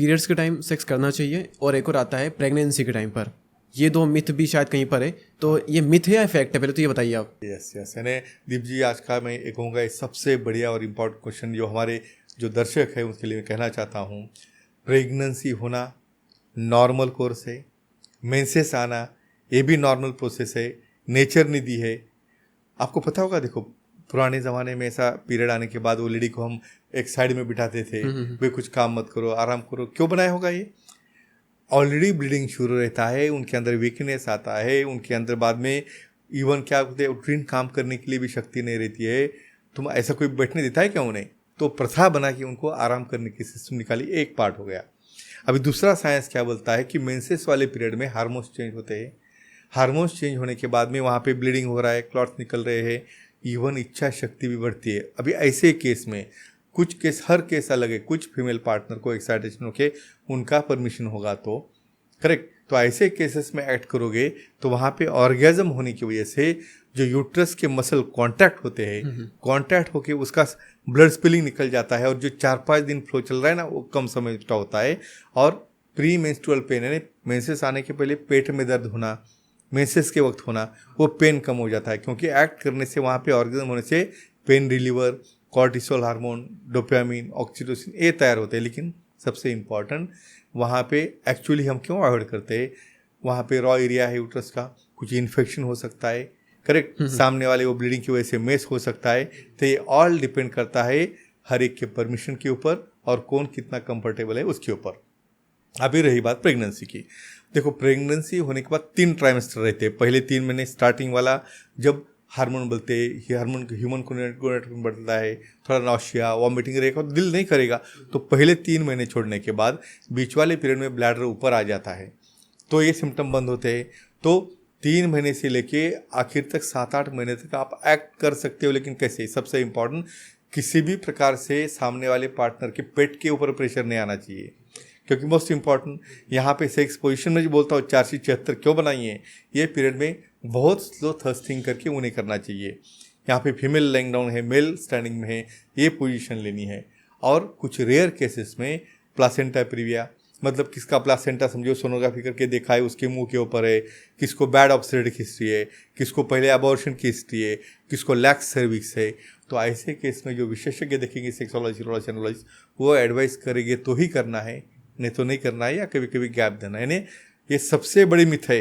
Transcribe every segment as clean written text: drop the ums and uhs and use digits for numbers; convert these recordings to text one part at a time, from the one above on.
Periods के time sex करना चाहिए और एक और आता है प्रेगनेंसी के टाइम पर। ये दो मिथ भी शायद कहीं पर है, तो ये मिथ है या फैक्ट है, पहले तो ये बताइए आप। यस यानी दीप जी, आज का मैं एक कहूँगा सबसे बढ़िया और इम्पोर्टेंट क्वेश्चन जो हमारे जो दर्शक है उसके लिए मैं कहना चाहता हूँ। प्रेगनेंसी होना नॉर्मल कोर्स है, मेंसेस आना ये भी नॉर्मल प्रोसेस है, नेचर ने दी है। आपको पता होगा, देखो पुराने ज़माने में ऐसा पीरियड आने के बाद वो लेडी को हम एक साइड में बिठाते थे, वे कुछ काम मत करो, आराम करो। क्यों बनाया होगा ये? ऑलरेडी ब्लीडिंग शुरू रहता है, उनके अंदर वीकनेस आता है, उनके अंदर बाद में इवन क्या बोलते हैं रूटीन काम करने के लिए भी शक्ति नहीं रहती है। तुम ऐसा कोई बैठने देता है क्या उन्हें? तो प्रथा बना के उनको आराम करने की सिस्टम निकाली, एक पार्ट हो गया। अभी दूसरा साइंस क्या बोलता है कि मेंसेस वाले पीरियड में हार्मोन्स चेंज होते हैं। हार्मोन्स चेंज होने के बाद में वहाँ पे ब्लीडिंग हो रहा है, क्लॉट्स निकल रहे हैं, इवन इच्छा शक्ति भी बढ़ती है। अभी ऐसे केस में कुछ केस, हर केस अलग है, कुछ फीमेल पार्टनर को एक्साइटेशन होके उनका परमिशन होगा तो करेक्ट, तो ऐसे केसेस में एक्ट करोगे तो वहाँ पे ऑर्गेजम होने की वजह से जो यूट्रस के मसल कांटेक्ट होते हैं, कांटेक्ट होके उसका ब्लड स्पिलिंग निकल जाता है और जो 4-5 दिन फ्लो चल रहा है ना वो कम समय का होता है। और प्री मेंस्ट्रुअल पेन यानी मेंसेस आने के पहले पेट में दर्द होना, मेंसेस के वक्त होना, वो पेन कम हो जाता है क्योंकि एक्ट करने से वहाँ पे ऑर्गेजम होने से pain reliever, cortisol hormone, dopamine, oxytocin ये तैयार होते हैं। लेकिन सबसे इम्पॉर्टेंट वहाँ पे एक्चुअली हम क्यों अवॉइड करते हैं? वहाँ पे रॉ एरिया है यूट्रस का, कुछ इन्फेक्शन हो सकता है, करेक्ट, सामने वाले वो ब्लीडिंग की वजह से मेस हो सकता है। तो ये ऑल डिपेंड करता है हर एक के परमिशन के ऊपर और कौन कितना कंफर्टेबल है उसके ऊपर। अभी रही बात प्रेगनेंसी की, देखो प्रेगनेंसी होने के बाद 3 ट्राइमेस्टर रहते हैं। पहले 3 महीने स्टार्टिंग वाला जब हार्मोन बोलते हैं, हार्मोन ह्यूमन गोनेटोन बढ़ता है, थोड़ा नौशिया वॉमिटिंग रहेगा, दिल नहीं करेगा, तो पहले 3 महीने छोड़ने के बाद बीच वाले पीरियड में ब्लैडर ऊपर आ जाता है, तो ये सिम्टम बंद होते हैं। तो 3 महीने से लेके आखिर तक 7-8 महीने तक आप एक्ट कर सकते हो। लेकिन कैसे? सबसे इम्पॉर्टेंट, किसी भी प्रकार से सामने वाले पार्टनर के पेट के ऊपर प्रेशर नहीं आना चाहिए, क्योंकि मोस्ट इम्पॉर्टेंट यहाँ पे सेक्स पोजीशन में जो बोलता हूँ 476 क्यों बनाई है, ये पीरियड में बहुत स्लो थर्स्टिंग करके उन्हें करना चाहिए। यहाँ पे फीमेल लेइंग डाउन है, मेल स्टैंडिंग में है, ये पोजीशन लेनी है। और कुछ रेयर केसेस में प्लासेंटा प्रीविया, मतलब किसका प्लासेंटा समझो सोनोग्राफी करके देखा है उसके मुंह के ऊपर है, किसको बैड ऑब्स्टेट्रिक हिस्ट्री है, किसको पहले अबॉर्शन की हिस्ट्री है, किसको लैक्स सर्विक्स है, तो ऐसे केस में जो विशेषज्ञ देखेंगे सेक्सोलॉजी एनालिस्ट, वो एडवाइस करेंगे तो ही करना है, नहीं तो नहीं करना है, या कभी कभी गैप देना है। यानी ये सबसे बड़ी मिथ है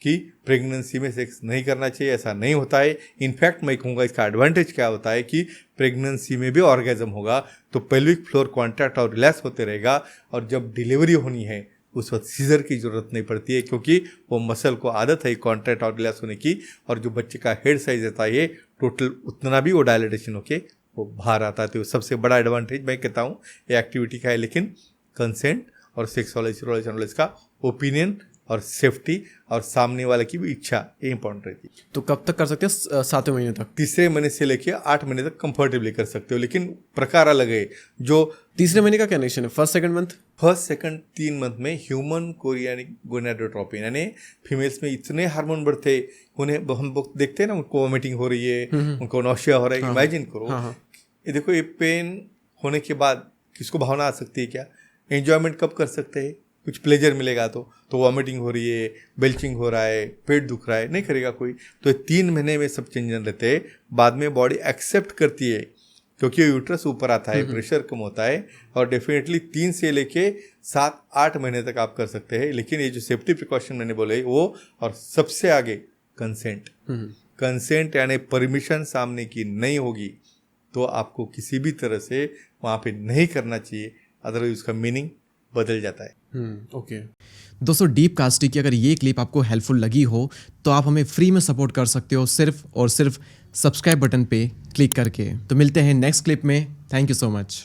कि प्रेगनेंसी में सेक्स नहीं करना चाहिए, ऐसा नहीं होता है। इनफैक्ट मैं कहूँगा इसका एडवांटेज क्या होता है कि प्रेगनेंसी में भी ऑर्गेजम होगा तो पेल्विक फ्लोर कॉन्टैक्ट और रिलैक्स होते रहेगा, और जब डिलीवरी होनी है उस वक्त सीजर की ज़रूरत नहीं पड़ती है, क्योंकि वो मसल को आदत है कॉन्टैक्ट और रिलैक्स होने की, और जो बच्चे का हेड साइज रहता है टोटल उतना भी वो डायलेटेशन होके वो बाहर आता है। तो सबसे बड़ा एडवांटेज मैं कहता हूँ ये एक्टिविटी का है। लेकिन कंसेंट और सेक्सोलॉजी एनालिस्ट का ओपिनियन और सेफ्टी और सामने वाले की भी इच्छा ये इंपॉर्टेंट रहती है। तो कब तक कर सकते हैं? 7वें महीने तक? तीसरे महीने से लेके 8 महीने तक कंफर्टेबली कर सकते हो, लेकिन प्रकार अलग है। जो तीसरे महीने का क्या कंडीशन है? First second month? First second 3 month में ह्यूमन कोरियानिक गोनाडोट्रोपिन यानी फीमेल्स में इतने हार्मोन बढ़ते, उन्हें हम देखते हैं ना, उनको वॉमिटिंग हो रही है, उनको नौशिया हो रहा है। इमेजिन करो, ये देखो, ये पेन होने के बाद किसको भावना आ सकती है? क्या एंजॉयमेंट कब कर सकते हैं? कुछ प्लेजर मिलेगा तो वॉमिटिंग हो रही है, बेल्चिंग हो रहा है, पेट दुख रहा है, नहीं करेगा कोई। तो 3 महीने में सब चेंजन रहते हैं, बाद में बॉडी एक्सेप्ट करती है क्योंकि यूट्रस ऊपर आता है, प्रेशर कम होता है, और डेफिनेटली 3 से लेके 7-8 महीने तक आप कर सकते हैं। लेकिन ये जो सेफ्टी प्रिकॉशन मैंने बोले वो, और सबसे आगे कंसेंट यानी परमिशन सामने की नहीं होगी तो आपको किसी भी तरह से वहाँ पे नहीं करना चाहिए, अदरवाइज उसका मीनिंग बदल जाता है। ओके दोस्तों, डीप कास्टिंग की अगर ये क्लिप आपको हेल्पफुल लगी हो तो आप हमें फ्री में सपोर्ट कर सकते हो, सिर्फ और सिर्फ सब्सक्राइब बटन पे क्लिक करके। तो मिलते हैं नेक्स्ट क्लिप में। Thank you so much.